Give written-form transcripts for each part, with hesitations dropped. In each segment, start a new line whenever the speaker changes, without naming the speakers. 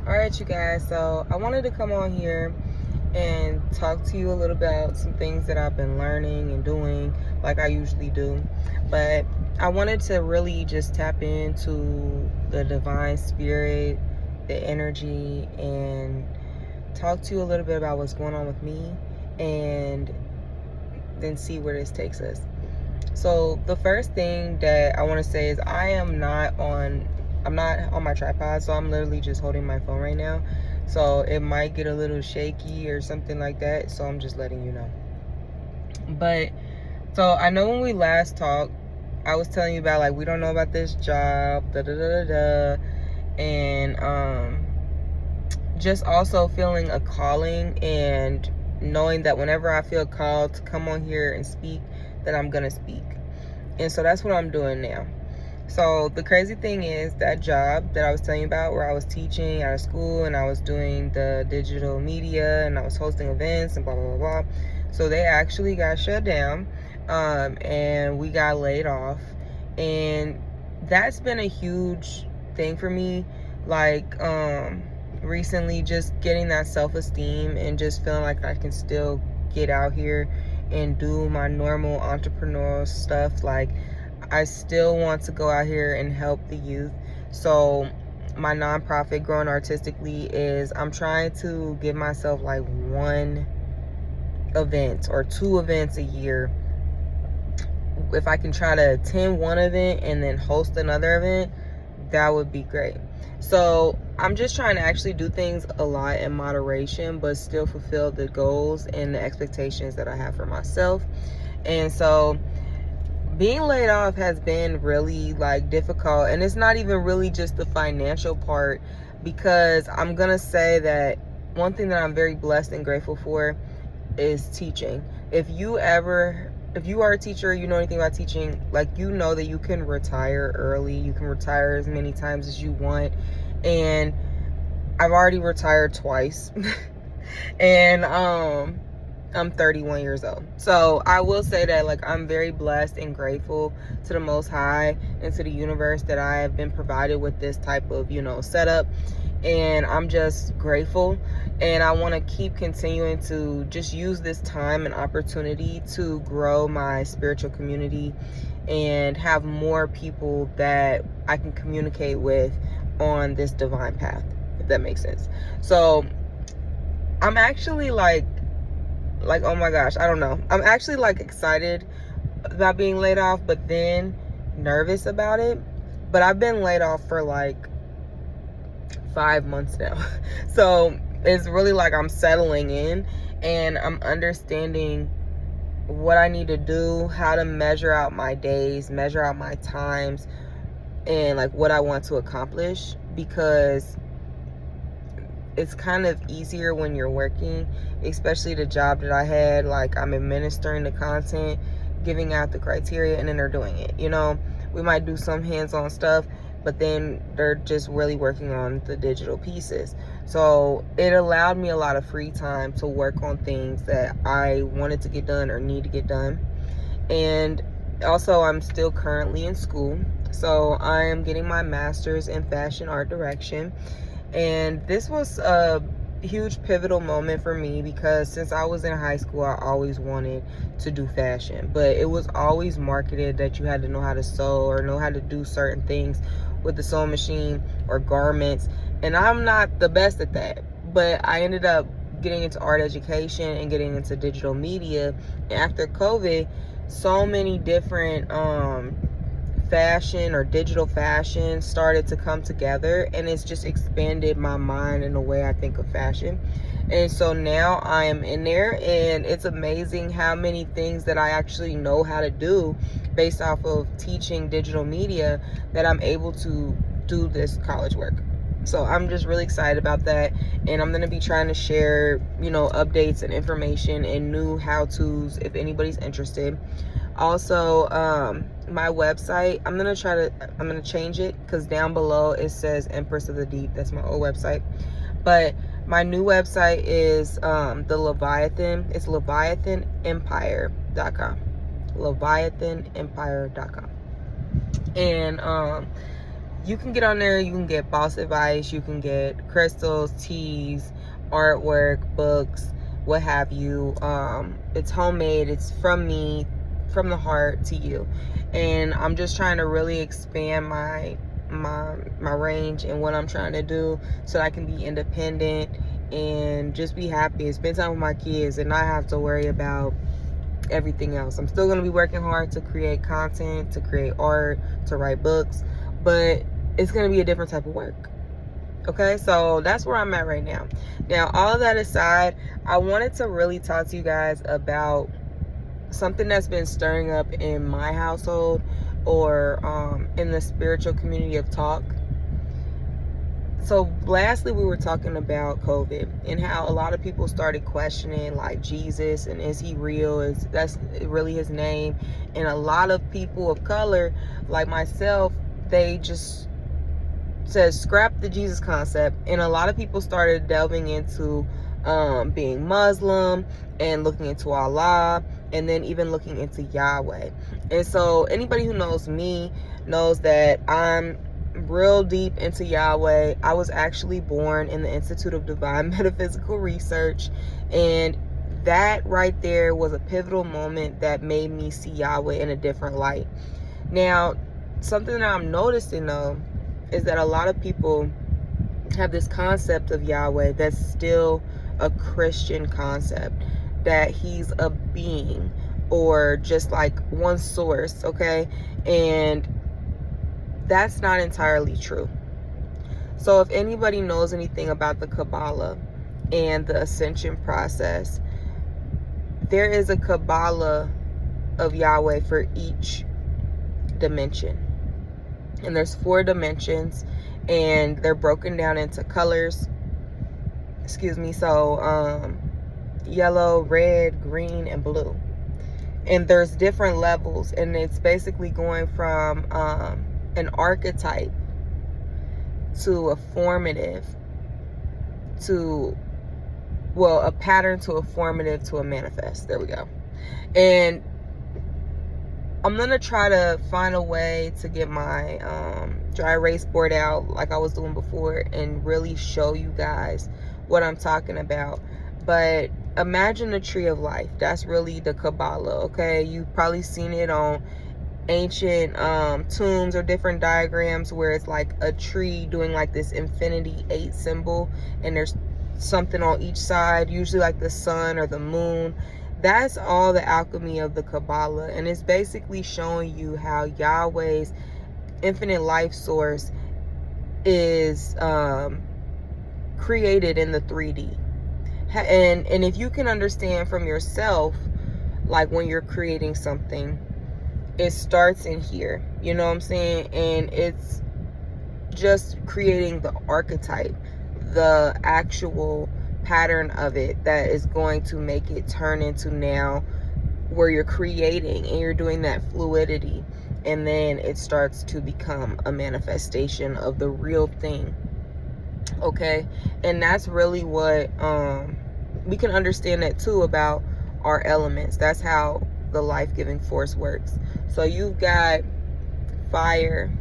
Alright, you guys, so I wanted to come on here and talk to you a little about some things that I've been learning and doing like I usually do. But I wanted to really just tap into the divine spirit, the energy, and talk to you a little bit about what's going on with me and then see where this takes us. So the first thing that I want to say is I'm not on my tripod, so I'm literally just holding my phone right now. So it might get a little shaky or something like that, so I'm just letting you know. But so I know when we last talked, I was telling you about like we don't know about this job, and just also feeling a calling and knowing that whenever I feel called to come on here and speak, that I'm gonna speak. And so that's what I'm doing now. So the crazy thing is that job that I was telling you about, where I was teaching out of school and I was doing the digital media and I was hosting events and blah blah blah blah. So they actually got shut down, and we got laid off, and that's been a huge thing for me. Like recently, just getting that self-esteem and just feeling like I can still get out here and do my normal entrepreneurial stuff. Like I still want to go out here and help the youth. So my nonprofit, Growing Artistically, is I'm trying to give myself like one event or two events a year. If I can try to attend one event and then host another event, that would be great. So I'm just trying to actually do things a lot in moderation, but still fulfill the goals and the expectations that I have for myself. And so being laid off has been really like difficult, and it's not even really just the financial part, because I'm gonna say that one thing that I'm very blessed and grateful for is teaching. If you are a teacher, you know anything about teaching, like you know that you can retire early, you can retire as many times as you want. And I've already retired twice. And I'm 31 years old. So I will say that like I'm very blessed and grateful to the Most High and to the universe that I have been provided with this type of, setup. And I'm just grateful, and I want to keep continuing to just use this time and opportunity to grow my spiritual community and have more people that I can communicate with on this divine path, if that makes sense. So I'm actually like oh my gosh, I don't know, I'm actually like excited about being laid off, but then nervous about it. But I've been laid off for like 5 months now. So it's really like I'm settling in and I'm understanding what I need to do, how to measure out my days, measure out my times, and like what I want to accomplish, because it's kind of easier when you're working, especially the job that I had. Like I'm administering the content, giving out the criteria, and then they're doing it. We might do some hands-on stuff, but then they're just really working on the digital pieces. So it allowed me a lot of free time to work on things that I wanted to get done or need to get done. And also I'm still currently in school. So I am getting my master's in fashion art direction. And this was a huge pivotal moment for me, because since I was in high school, I always wanted to do fashion, but it was always marketed that you had to know how to sew or know how to do certain things with the sewing machine or garments, and I'm not the best at that. But I ended up getting into art education and getting into digital media, and after COVID, so many different fashion or digital fashion started to come together, and it's just expanded my mind in the way I think of fashion. And so now I am in there, and it's amazing how many things that I actually know how to do based off of teaching digital media, that I'm able to do this college work. So I'm just really excited about that, and I'm going to be trying to share, updates and information and new how-tos if anybody's interested. Also, my website, I'm gonna change it, because down below it says Empress of the Deep. That's my old website. But my new website is the Leviathan. It's leviathanempire.com. leviathanempire.com. And You can get on there, you can get boss advice, you can get crystals, teas, artwork, books, what have you. It's homemade, it's from me, from the heart to you. And I'm just trying to really expand my range and what I'm trying to do, so that I can be independent and just be happy and spend time with my kids and not have to worry about everything else. I'm still going to be working hard to create content, to create art, to write books, but it's going to be a different type of work. Okay, so that's where I'm at right now. Now, all of that aside, I wanted to really talk to you guys about something that's been stirring up in my household, or in the spiritual community of talk. So lastly, we were talking about COVID and how a lot of people started questioning, like, Jesus, and is he real? Is that's really his name? And a lot of people of color, like myself, they just said scrap the Jesus concept. And a lot of people started delving into being Muslim and looking into Allah, and then even looking into Yahweh. And so anybody who knows me knows that I'm real deep into Yahweh. I was actually born in the Institute of Divine Metaphysical Research, and that right there was a pivotal moment that made me see Yahweh in a different light. Now, something that I'm noticing though is that a lot of people have this concept of Yahweh that's still a Christian concept, that he's a being or just like one source, okay? And that's not entirely true. So if anybody knows anything about the Kabbalah and the ascension process, there is a Kabbalah of Yahweh for each dimension. And there's 4 dimensions, and they're broken down into colors. So yellow, red, green, and blue. And there's different levels, and it's basically going from an archetype to a formative to, well, a pattern to a formative to a manifest. There we go. And I'm going to try to find a way to get my dry erase board out like I was doing before and really show you guys what I'm talking about. But imagine the tree of life. That's really the Kabbalah, okay? You've probably seen it on ancient tombs or different diagrams where it's like a tree doing like this infinity 8 symbol, and there's something on each side, usually like the sun or the moon. That's all the alchemy of the Kabbalah, and it's basically showing you how Yahweh's infinite life source is created in the 3D. And if you can understand from yourself, like when you're creating something, it starts in here, you know what I'm saying? And it's just creating the archetype, the actual pattern of it that is going to make it turn into now where you're creating and you're doing that fluidity, and then it starts to become a manifestation of the real thing. Okay, and that's really what we can understand that too about our elements. That's how the life-giving force works. So you've got fire,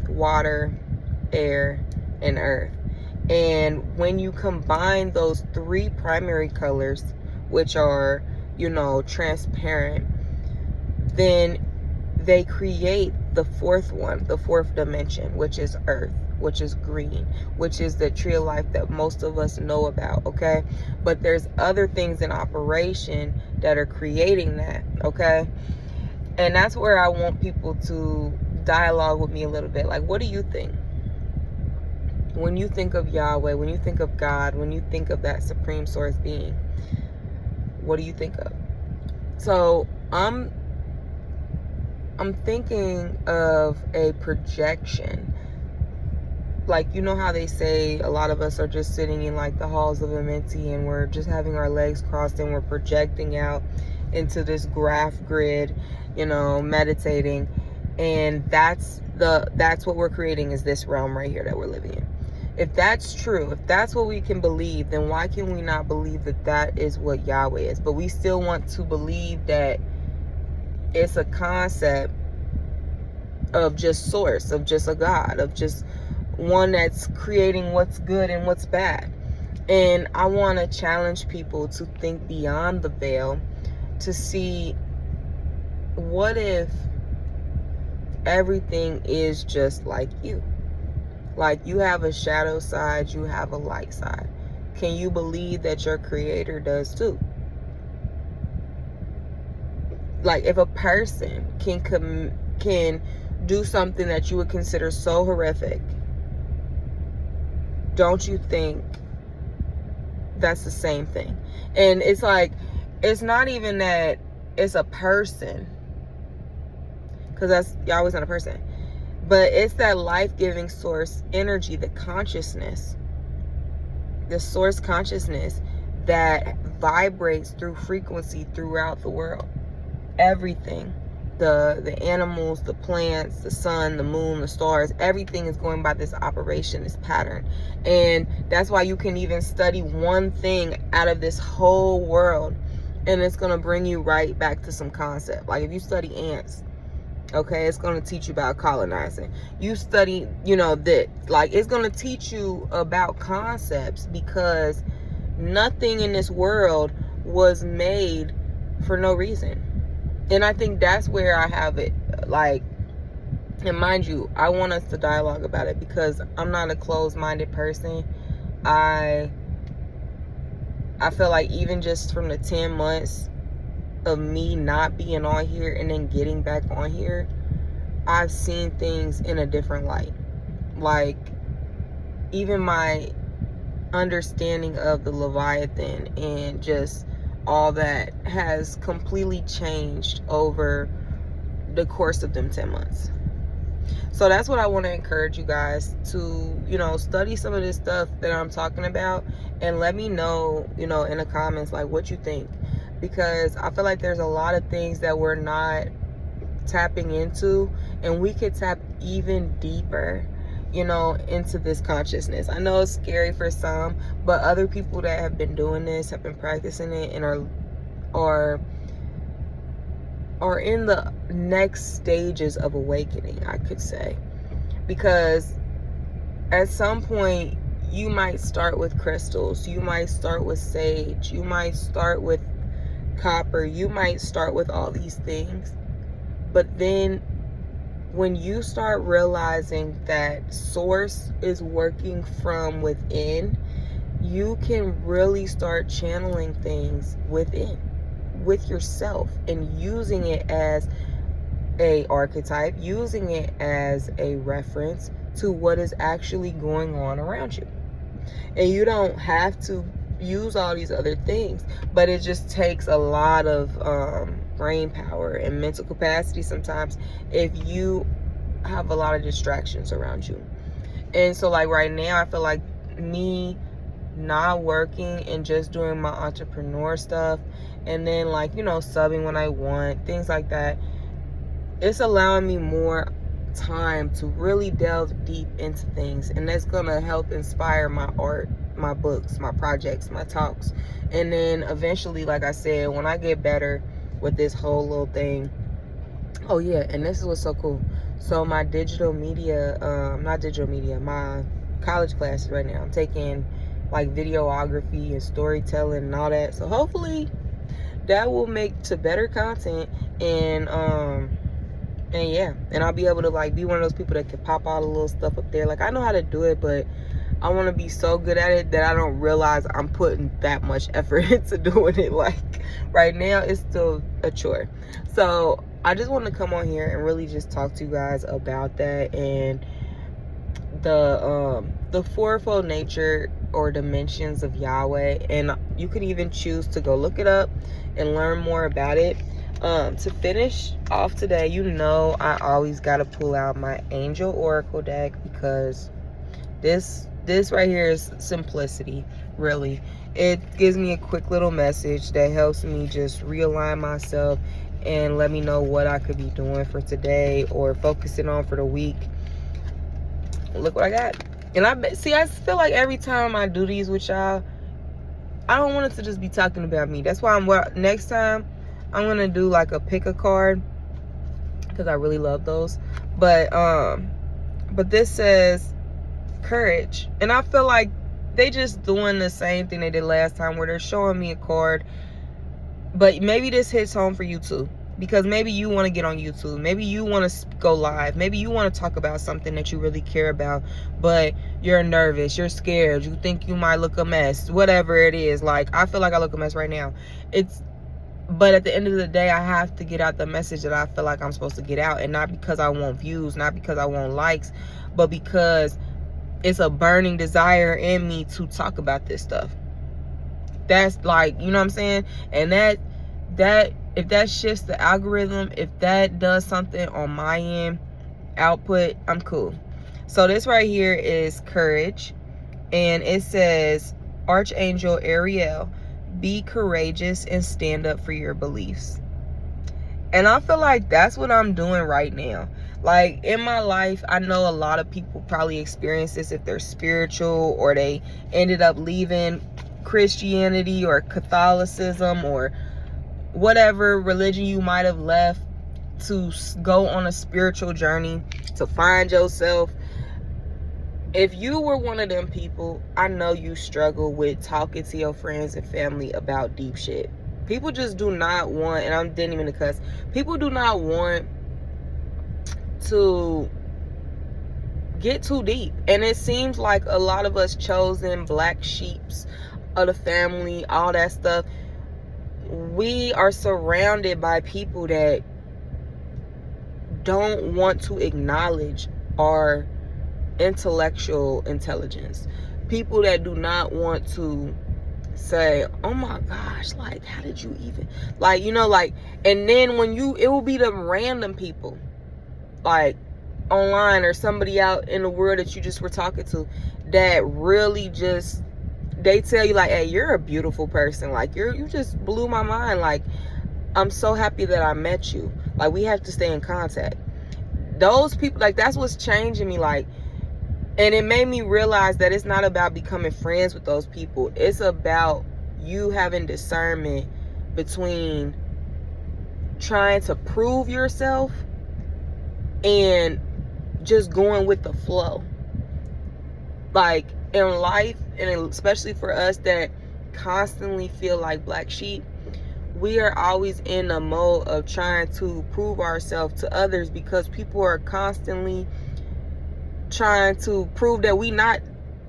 water, air, and earth. And when you combine those 3 primary colors, which are, you know, transparent, then they create the 4th one, the 4th dimension, which is earth, which is green, which is the tree of life that most of us know about, okay? But there's other things in operation that are creating that, okay? And that's where I want people to dialogue with me a little bit. Like, what do you think? When you think of Yahweh, when you think of God, when you think of that supreme source being, what do you think of? So I'm thinking of a projection. Like, you know how they say a lot of us are just sitting in like the halls of Amenti, and we're just having our legs crossed and we're projecting out into this graph grid, you know, meditating. And that's what we're creating, is this realm right here that we're living in. If that's true, if that's what we can believe, then why can we not believe that that is what Yahweh is? But we still want to believe that it's a concept of just source, of just a God, of just one that's creating what's good and what's bad. And I want to challenge people to think beyond the veil, to see, what if everything is just like you? Like, you have a shadow side, you have a light side. Can you believe that your creator does too? Like, if a person can do something that you would consider so horrific, don't you think that's the same thing? And it's like, it's not even that it's a person, because that's Yahweh's not a person, but it's that life-giving source energy, the consciousness, the source consciousness that vibrates through frequency throughout the world. Everything, the animals, the plants, the sun, the moon, the stars, everything is going by this operation, this pattern. And that's why you can even study one thing out of this whole world, and it's going to bring you right back to some concept. Like, if you study ants, okay, it's going to teach you about colonizing. You study, that, like, it's going to teach you about concepts, because nothing in this world was made for no reason. And I think that's where I have it. Like, and mind you, I want us to dialogue about it, because I'm not a closed-minded person. I feel like even just from the 10 months of me not being on here and then getting back on here, I've seen things in a different light. Like, even my understanding of the Leviathan and just all that has completely changed over the course of them 10 months. So that's what I want to encourage you guys to, study some of this stuff that I'm talking about, and let me know, in the comments, like, what you think. Because I feel like there's a lot of things that we're not tapping into, and we could tap even deeper, into this consciousness. I know it's scary for some, but other people that have been doing this, have been practicing it, and are in the next stages of awakening, I could say. Because at some point, you might start with crystals, you might start with sage, you might start with copper, you might start with all these things. But then when you start realizing that source is working from within, you can really start channeling things within, with yourself, and using it as a archetype, using it as a reference to what is actually going on around you. And you don't have to use all these other things, but it just takes a lot of brain power and mental capacity sometimes if you have a lot of distractions around you. And so, like, right now, I feel like me not working and just doing my entrepreneur stuff, and then, like, subbing when I want, things like that, it's allowing me more time to really delve deep into things, and that's gonna help inspire my art, my books, my projects, my talks. And then eventually, like I said, when I get better with this whole little thing, oh yeah, and this is what's so cool. So my digital media, my college classes right now, I'm taking like videography and storytelling and all that. So hopefully that will make to better content, and yeah, and I'll be able to, like, be one of those people that can pop all the little stuff up there. Like, I know how to do it, but I want to be so good at it that I don't realize I'm putting that much effort into doing it. Like, right now, it's still a chore. So I just want to come on here and really just talk to you guys about that, and the fourfold nature or dimensions of Yahweh. And you could even choose to go look it up and learn more about it. To finish off today, I always got to pull out my Angel Oracle deck, because this right here is simplicity, really. It gives me a quick little message that helps me just realign myself and let me know what I could be doing for today or focusing on for the week. Look what I got. And I feel like every time I do these with y'all, I don't want it to just be talking about me. That's why next time I'm gonna do like a pick a card, because I really love those. But this says, courage. And I feel like they just doing the same thing they did last time, where they're showing me a card. But maybe this hits home for you too, because maybe you want to get on YouTube, maybe you want to go live, maybe you want to talk about something that you really care about, but you're nervous, you're scared, you think you might look a mess, whatever it is. Like, I feel like I look a mess right now. But at the end of the day, I have to get out the message that I feel like I'm supposed to get out, and not because I want views, not because I want likes, but because it's a burning desire in me to talk about this stuff. That's like, you know what I'm saying? And that if that shifts the algorithm, if that does something on my end, output, I'm cool. So this right here is courage, and it says, Archangel Ariel, be courageous and stand up for your beliefs. And I feel like that's what I'm doing right now. Like, in my life, I know a lot of people probably experience this if they're spiritual, or they ended up leaving Christianity or Catholicism or whatever religion you might have left to go on a spiritual journey to find yourself. If you were one of them people, I know you struggle with talking to your friends and family about deep shit. People just do not want, and I didn't even cuss, people do not want to get too deep. And it seems like a lot of us chosen black sheeps of the family, all that stuff, we are surrounded by people that don't want to acknowledge our intellectual intelligence. People that do not want to say, oh my gosh, like, how did you even, like, you know, like, and then it will be the random people, like, online or somebody out in the world that you just were talking to, that really just, they tell you like, hey, you're a beautiful person, like, you just blew my mind, like, I'm so happy that I met you, like, we have to stay in contact. Those people, like, that's what's changing me, like. And it made me realize that it's not about becoming friends with those people. It's about you having discernment between trying to prove yourself and just going with the flow. Like, in life, and especially for us that constantly feel like black sheep, we are always in a mode of trying to prove ourselves to others, because people are constantly trying to prove that we not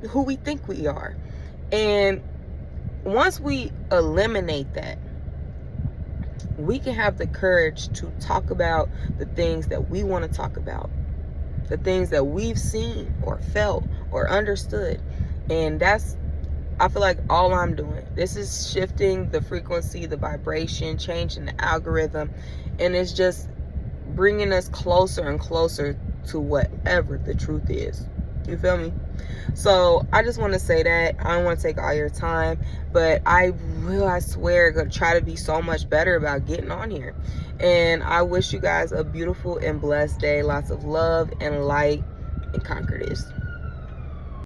who we think we are. And once we eliminate that, we can have the courage to talk about the things that we want to talk about, the things that we've seen or felt or understood. And that's, I feel like, all I'm doing. This is shifting the frequency, the vibration, changing the algorithm, and it's just bringing us closer and closer to whatever the truth is. You feel me? So I just want to say that. I don't want to take all your time, but I swear, gonna try to be so much better about getting on here. And I wish you guys a beautiful and blessed day. Lots of love and light, and conquer this.